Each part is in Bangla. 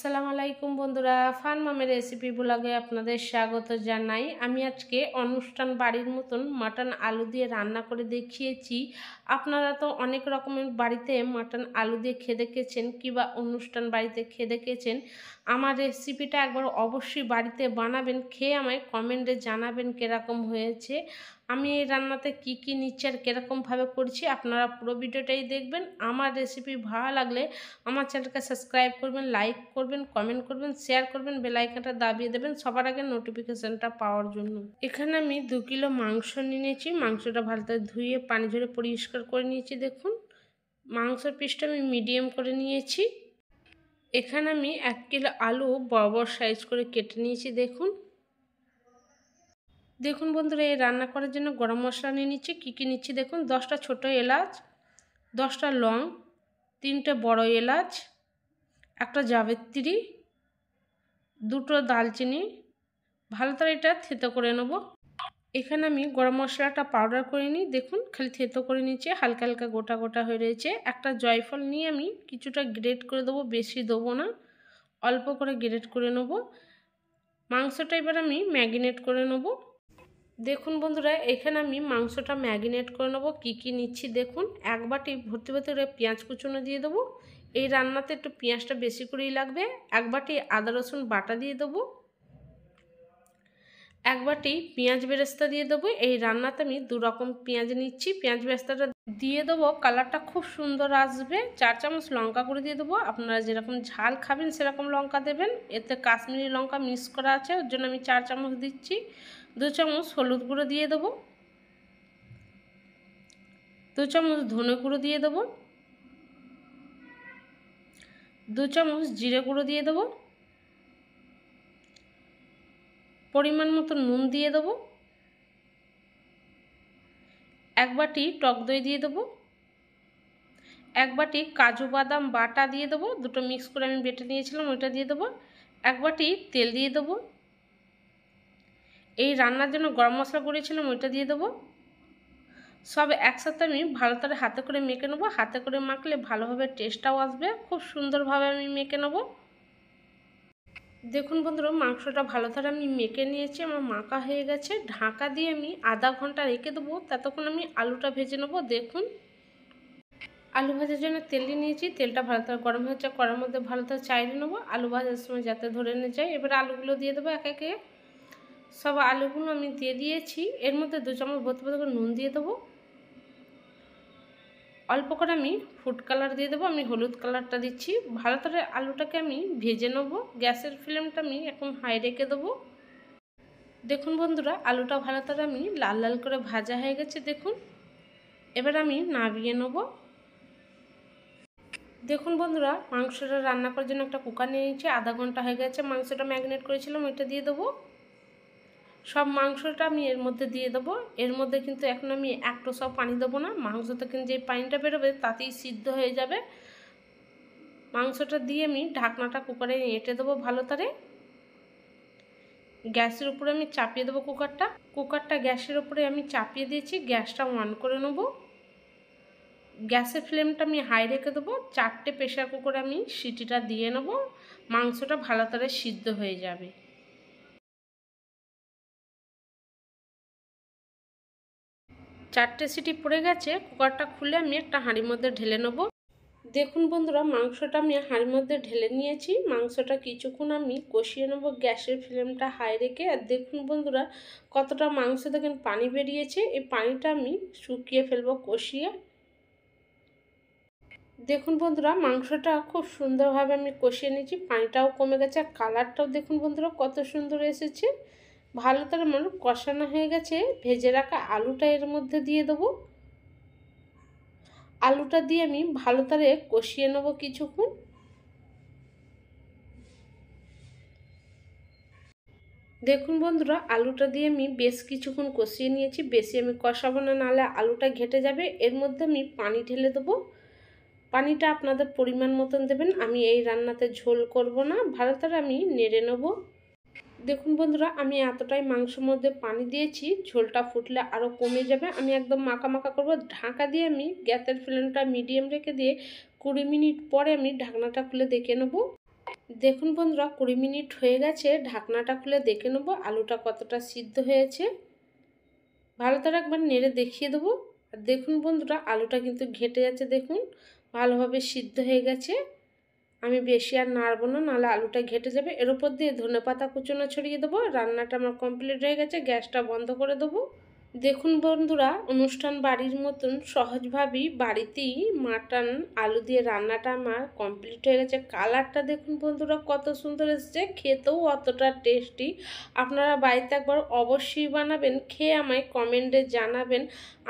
আসসালামু আলাইকুম বন্ধুরা, ফান মামের রেসিপি ব্লগে আপনাদের স্বাগত জানাই। আমি আজকে অনুষ্ঠান বাড়ির মতন মাটন আলু দিয়ে রান্না করে দেখিয়েছি। আপনারা তো অনেক রকমের বাড়িতে মাটন আলু দিয়ে খেয়ে দেখেছেন কিংবা অনুষ্ঠান বাড়িতে খেয়ে দেখেছেন। আমার রেসিপিটা একবার অবশ্যই বাড়িতে বানাবেন, খেয়ে আমায় কমেন্টে জানাবেন কীরকম হয়েছে। আমি এই রান্নাতে কি নিচ্ছি আর কীরকমভাবে করছি আপনারা পুরো ভিডিওটাই দেখবেন। আমার রেসিপি ভালো লাগলে আমার চ্যানেলকে সাবস্ক্রাইব করবেন, লাইক করবেন, কমেন্ট করবেন, শেয়ার করবেন, বেল আইকনটা দাবিয়ে দেবেন সবার আগে নোটিফিকেশনটা পাওয়ার জন্য। এখানে আমি 2 কিলো মাংস নিয়েছি। মাংসটা ভালো করে ধুয়ে পানি ঝরে পরিষ্কার করে নিয়েছি। দেখুন মাংসের পিসটা আমি মিডিয়াম করে নিয়েছি। এখানে আমি 1 কিলো আলু বড় বড় সাইজ করে কেটে নিয়েছি। দেখুন বন্ধুরা, এই রান্না করার জন্য গরম মশলা নিয়ে নিচ্ছি। কী নিচ্ছি দেখুন, 10টা ছোটো এলাচ, 10টা লং, 3টে বড় এলাচ, একটা জাবিত্রী, 2টো দালচিনি। ভালো করে এটা থেতো করে নেব। এখানে আমি গরম মশলাটা পাউডার করে নিই। দেখুন খালি থেতো করে নিচ্ছে, হালকা হালকা গোটা গোটা হয়ে রয়েছে। একটা জয়ফল নিয়ে আমি কিছুটা গ্রেট করে দেবো, বেশি দেবো না, অল্প করে গ্রেট করে নেব। মাংসটা এবার আমি ম্যারিনেট করে নেব। দেখুন বন্ধুরা, এখানে আমি মাংসটা ম্যারিনেট করে নেব। কী নিচ্ছি দেখুন, 1 বাটি ভর্তি ভর্তি করে পেঁয়াজ কুচনো দিয়ে দেবো। এই রান্নাতে একটু পেঁয়াজটা বেশি করেই লাগবে। 1 বাটি আদা রসুন বাটা দিয়ে দেবো। 1 বাটি পেঁয়াজ বেরেস্তা দিয়ে দেবো। এই রান্নাতে আমি 2 রকম পেঁয়াজ নিচ্ছি। পেঁয়াজ বেরেস্তাটা দিয়ে দেবো, কালারটা খুব সুন্দর আসবে। 4 চামচ লঙ্কা করে দিয়ে দেবো। আপনারা যেরকম ঝাল খাবেন সেরকম লঙ্কা দেবেন। এতে কাশ্মীরি লঙ্কা মিক্স করা আছে, ওর জন্য আমি 4 চামচ দিচ্ছি। 2 চামচ হলুদ গুঁড়ো দিয়ে দেবো। 2 চামচ ধনে গুঁড়ো দিয়ে দেবো। 2 চামচ জিরে গুঁড়ো দিয়ে দেবো। পরিমাণ মতো নুন দিয়ে দেবো। 1 বাটি টক দই দিয়ে দেবো। 1 বাটি কাজু বাদাম বাটা দিয়ে দেবো, দুটো মিক্স করে আমি বেটে নিয়েছিলাম ওইটা দিয়ে দেবো। 1 বাটি তেল দিয়ে দেবো। এই রান্নার জন্য গরম মশলা করেছিলাম ওইটা দিয়ে দেবো। সব একসাথে আমি ভালো করে হাতে করে মেখে নেবো। হাতে করে মাখলে ভালোভাবে টেস্টটাও আসবে, খুব সুন্দরভাবে আমি মেখে নেবো। দেখুন বন্ধুরা, মাংসটা ভালো করে আমি মেখে নিয়েছি, আমার মাখা হয়ে গেছে। ঢাকা দিয়ে আমি আধা ঘন্টা রেখে দেবো, ততক্ষণ আমি আলুটা ভেজে নেবো। দেখুন আলু ভাজার জন্য তেল নিয়েছি, তেলটা ভালো করে গরম হয়েছে, কড়ার মধ্যে ভালো করে চাইড়ে নেবো আলু ভাজার সময় যাতে ধরে নিয়ে যায়। এবার আলুগুলো দিয়ে দেবো একে একে। সব আলুগুলো আমি দিয়ে দিয়েছি। এর মধ্যে 2 চামচ ভর্তি ভর্তি করে নুন দিয়ে দেবো। অল্প করে আমি ফুড কালার দিয়ে দেবো, আমি হলুদ কালারটা দিচ্ছি। ভালো করে আলুটাকে আমি ভেজে নেবো। গ্যাসের ফ্লেমটা আমি এখন হাই রেখে দেবো। দেখুন বন্ধুরা, আলুটা ভালো করে আমি লাল লাল করে ভাজা হয়ে গেছে। দেখুন এবার আমি নামিয়ে নেব। দেখুন বন্ধুরা, মাংসটা রান্না করার জন্য একটা কুকার নিয়ে নিয়েছি। আধা ঘন্টা হয়ে গেছে, মাংসটা ম্যারিনেট করেছিলাম ওইটা দিয়ে দেবো। সব মাংসটা আমি এর মধ্যে দিয়ে দেবো। এর মধ্যে কিন্তু এখন আমি এক টোসাও পানি দেবো না, মাংসতে কিন্তু যে পানিটা বেরোবে তাতেই সিদ্ধ হয়ে যাবে। মাংসটা দিয়ে আমি ঢাকনাটা কুকারে এঁটে দেবো ভালো করে। গ্যাসের উপরে আমি চাপিয়ে দেবো কুকারটা গ্যাসের উপরে আমি চাপিয়ে দিয়েছি। গ্যাসটা অন করে নেব। গ্যাসের ফ্লেমটা আমি হাই রেখে দেবো। 4টে প্রেশার কুকারে আমি সিটিটা দিয়ে নেব, মাংসটা ভালো করে সিদ্ধ হয়ে যাবে। চারটে সিটি পড়ে গেছে, কুকারটা খুলে আমি একটা হাঁড়ির মধ্যে ঢেলে নেব। দেখুন বন্ধুরা, মাংসটা আমি হাঁড়ির মধ্যে ঢেলে নিয়েছি। মাংসটা কিছুক্ষণ আমি কষিয়ে নেব গ্যাসের ফ্লেমটা হাই রেখে। আর দেখুন বন্ধুরা, কতটা মাংস দেখেন পানি বেরিয়েছে। এই পানিটা আমি শুকিয়ে ফেলবো কষিয়ে। দেখুন বন্ধুরা, মাংসটা খুব সুন্দরভাবে আমি কষিয়ে নিয়েছি, পানিটাও কমে গেছে। আর কালারটাও দেখুন বন্ধুরা কত সুন্দর এসেছে। ভালো করে মানে কষানো হয়ে গেছে। ভেজে রাখা আলুটা এর মধ্যে দিয়ে দেবো। আলুটা দিয়ে আমি ভালো করে কষিয়ে নেব কিছুক্ষণ। দেখুন বন্ধুরা, আলুটা দিয়ে আমি বেশ কিছুক্ষণ কষিয়ে নিয়েছি। বেশি আমি কষাবো না, নাহলে আলুটা ঘেটে যাবে। এর মধ্যে আমি পানি ঢেলে দেবো। পানিটা আপনাদের পরিমাণ মতন দেবেন। আমি এই রান্নাতে ঝোল করব না, ভালো করে আমি নেড়ে নেব। দেখুন বন্ধুরা, আমি এতটাই মাংসের মধ্যে পানি দিয়েছি, ঝোলটা ফুটলে আরও কমে যাবে। আমি একদম মাখা মাখা করব। ঢাকা দিয়ে আমি গ্যাসের ফ্লেমটা মিডিয়াম রেখে দিয়ে 20 মিনিট পরে আমি ঢাকনাটা খুলে দেখে নেব। দেখুন বন্ধুরা 20 মিনিট হয়ে গেছে, ঢাকনাটা খুলে দেখে নেব আলুটা কতটা সিদ্ধ হয়েছে। ভালো করে একবার নেড়ে দেখিয়ে দেবো। আর দেখুন বন্ধুরা আলুটা কিন্তু ঘেটে যাচ্ছে, দেখুন ভালোভাবে সিদ্ধ হয়ে গেছে। আমি বেশি আর নাড়বো না, নাহলে আলুটা ঘেটে যাবে। এর উপর দিয়ে ধনেপাতা কুচনো ছড়িয়ে দেবো। রান্নাটা আমার কমপ্লিট হয়ে গেছে, গ্যাসটা বন্ধ করে দেবো। দেখুন বন্ধুরা অনুষ্ঠান বাড়ির মতন সহজভাবেই বাড়িতেই মাটন আলু দিয়ে রান্নাটা আমার কমপ্লিট হয়ে গেছে। কালারটা দেখুন বন্ধুরা কত সুন্দর এসেছে, খেতেও অতটা টেস্টি। আপনারা বাড়িতে একবার অবশ্যই বানাবেন, খেয়ে আমায় কমেন্টে জানাবেন।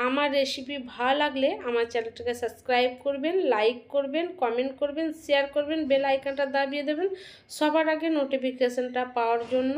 আমার রেসিপি ভালো লাগলে আমার চ্যানেলটাকে সাবস্ক্রাইব করবেন, লাইক করবেন, কমেন্ট করবেন, শেয়ার করবেন, বেল আইকনটা দাবিয়ে দেবেন সবার আগে নোটিফিকেশানটা পাওয়ার জন্য।